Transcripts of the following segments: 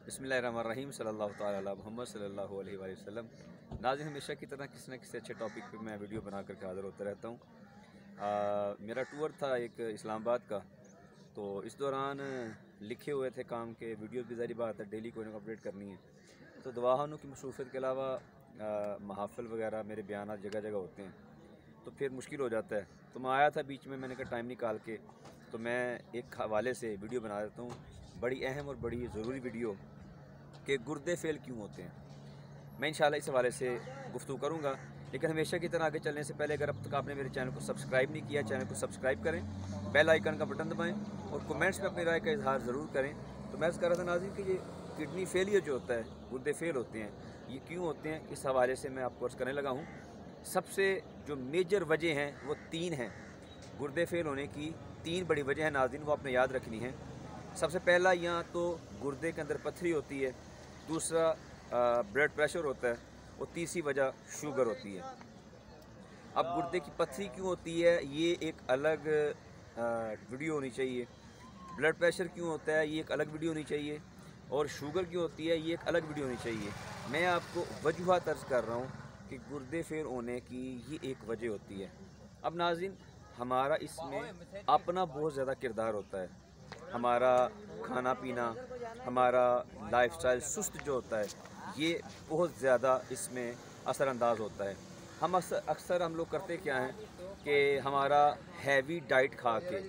बिस्मिल्लाहिर्रहमानिर्रहीम सल्लल्लाहु तआला अला मुहम्मद सल्लल्लाहु अलैहि वसल्लम। नाज़रीन, हमेशा की तरह किसी न किसी अच्छे टॉपिक पे मैं वीडियो बना करके हाज़िर होता रहता हूँ। मेरा टूर था एक इस्लामाबाद का, तो इस दौरान लिखे हुए थे काम के वीडियो की ज़ाहिर बात है डेली कोई ना अपडेट करनी है। तो दवाखानों की मसरूफियत के अलावा महाफ़िल वगैरह मेरे बयान जगह जगह होते हैं, तो फिर मुश्किल हो जाता है। तो मैं आया था बीच में, मैंने कहा टाइम निकाल के तो मैं एक हवाले से वीडियो बना देता हूँ, बड़ी अहम और बड़ी ज़रूरी वीडियो कि गुर्दे फेल क्यों होते हैं। मैं इंशाल्लाह इस हवाले से गुफ्तगू करूँगा, लेकिन हमेशा की तरह आगे चलने से पहले अगर अब तक आपने मेरे चैनल को सब्सक्राइब नहीं किया, चैनल को सब्सक्राइब करें, बेल आइकन का बटन दबाएं और कमेंट्स में अपनी राय का इजहार ज़रूर करें। तो मैं कह रहा था नाज़रीन कि ये किडनी फेलियर जो होता है, गुर्दे फेल होते हैं, ये क्यों होते हैं, इस हवाले से मैं आपको अर्ज़ करने लगा हूँ। सबसे जो मेजर वजह हैं वो 3 हैं। गुर्दे फेल होने की 3 बड़ी वजह हैं नाज़रीन, वो आपने याद रखनी है। सबसे पहला, यहाँ तो गुर्दे के अंदर पथरी होती है, दूसरा ब्लड प्रेशर होता है और तीसरी वजह शुगर होती है। अब गुर्दे की पथरी क्यों होती है ये एक अलग वीडियो होनी चाहिए, ब्लड प्रेशर क्यों होता है ये एक अलग वीडियो होनी चाहिए, और शुगर क्यों होती है ये एक अलग वीडियो होनी चाहिए। मैं आपको वजूहात अर्ज़ कर रहा हूँ कि गुर्दे फेल होने की ये एक वजह होती है। अब नाज़रीन, हमारा इसमें अपना बहुत ज़्यादा किरदार होता है। हमारा खाना पीना, हमारा लाइफस्टाइल सुस्त जो होता है, ये बहुत ज़्यादा इसमें असरअंदाज होता है। हम अक्सर हम लोग करते क्या हैं कि हमारा हैवी डाइट खा के,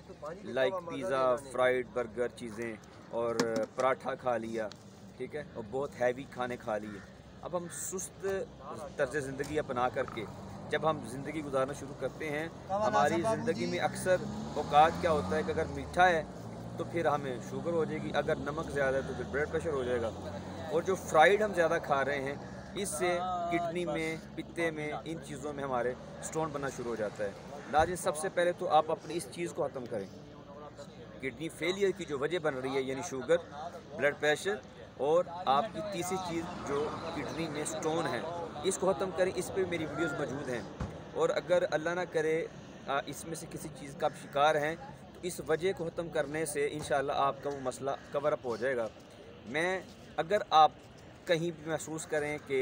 लाइक पिज़्ज़ा, फ्राइड बर्गर चीज़ें और पराठा खा लिया, ठीक है, और बहुत हैवी खाने खा लिए। अब हम सुस्त तर्ज ज़िंदगी अपना करके जब हम ज़िंदगी गुजारना शुरू करते हैं, हमारी ज़िंदगी में अक्सर औकात क्या होता है कि अगर मीठा है तो फिर हमें शुगर हो जाएगी, अगर नमक ज़्यादा है तो फिर ब्लड प्रेशर हो जाएगा। और जो फ्राइड हम ज़्यादा खा रहे हैं, इससे किडनी में, पित्ते में, इन चीज़ों में हमारे स्टोन बनना शुरू हो जाता है। नाज़रीन, सबसे पहले तो आप अपनी इस चीज़ को ख़त्म करें। किडनी फेलियर की जो वजह बन रही है, यानी शुगर, ब्लड प्रेशर और आपकी तीसरी चीज़ जो किडनी में स्टोन है, इसको ख़त्म करें। इस पर मेरी वीडियोस मौजूद हैं, और अगर अल्लाह ना करे इसमें से किसी चीज़ का आप शिकार हैं तो इस वजह को ख़त्म करने से इंशाल्लाह आपका वो मसला कवर अप हो जाएगा। अगर आप कहीं भी महसूस करें कि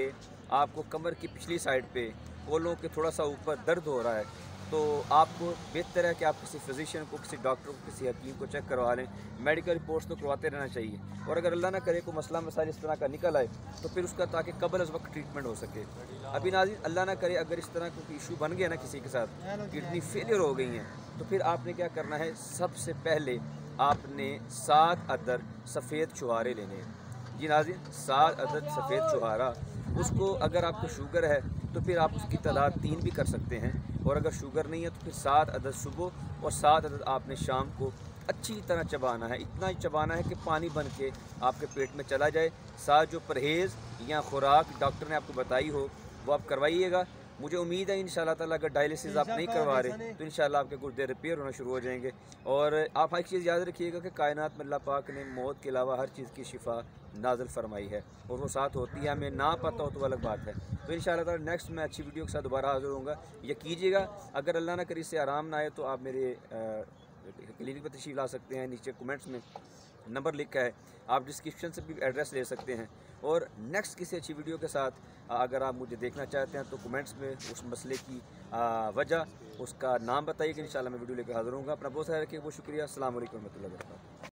आपको कमर की पिछली साइड पे, कोलों के थोड़ा सा ऊपर दर्द हो रहा है, तो आपको बेहतर है कि आप किसी फिजिशियन को, किसी डॉक्टर को, किसी हकीम को चेक करवा लें। मेडिकल रिपोर्ट्स तो करवाते रहना चाहिए, और अगर अल्लाह ना करे कोई मसला मसाइल इस तरह का निकल आए तो फिर उसका ताकि कबल अज़ वक्त ट्रीटमेंट हो सके। अभी नाज़रीन, अल्लाह ना करे अगर इस तरह कोई इशू बन गया ना किसी के साथ, किडनी फेलियर हो गई हैं, तो फिर आपने क्या करना है, सबसे पहले आपने 7 अदद सफ़ेद छुहारे लेने हैं। जी नाज़रीन, 7 अदद सफ़ेद छुहारा, उसको अगर आपको शुगर है तो फिर आप उसकी तादाद 3 भी कर सकते हैं, और अगर शुगर नहीं है तो फिर 7 अदद सुबह और 7 अदद आपने शाम को अच्छी तरह चबाना है। इतना ही चबाना है कि पानी बन के आपके पेट में चला जाए। साथ जो परहेज़ या खुराक डॉक्टर ने आपको बताई हो वो आप करवाइएगा। मुझे उम्मीद है इंशाल्लाह ताला अगर डायलिसिस आप नहीं करवा रहे तो इंशाल्लाह आपके गुर्दे रिपेयर होना शुरू हो जाएंगे। और आप एक चीज़ याद रखिएगा कि कायनात में अल्लाह पाक ने मौत के अलावा हर चीज़ की शिफा नाज़िल फरमाई है, और वो साथ होती है, हमें ना पता हो तो अलग बात है। तो इंशाल्लाह ताला नेक्स्ट मैं अच्छी वीडियो के साथ दोबारा हाज़िर होऊंगा। ये कीजिएगा, अगर अल्लाह ना करे इससे आराम ना आए तो आप मेरे क्लिनिक पर तशरीफ़ ला सकते हैं। नीचे कमेंट्स में नंबर लिखा है, आप डिस्क्रिप्शन से भी एड्रेस ले सकते हैं। और नेक्स्ट किसी अच्छी वीडियो के साथ अगर आप मुझे देखना चाहते हैं तो कमेंट्स में उस मसले की वजह, उसका नाम बताइए कि इंशाल्लाह मैं वीडियो लेकर हाज़िर होऊंगा। अपना बहुत सारा रखिए, बहुत शुक्रिया। अस्सलाम वालेकुम रहमतुल्लाहि व बरकातहू।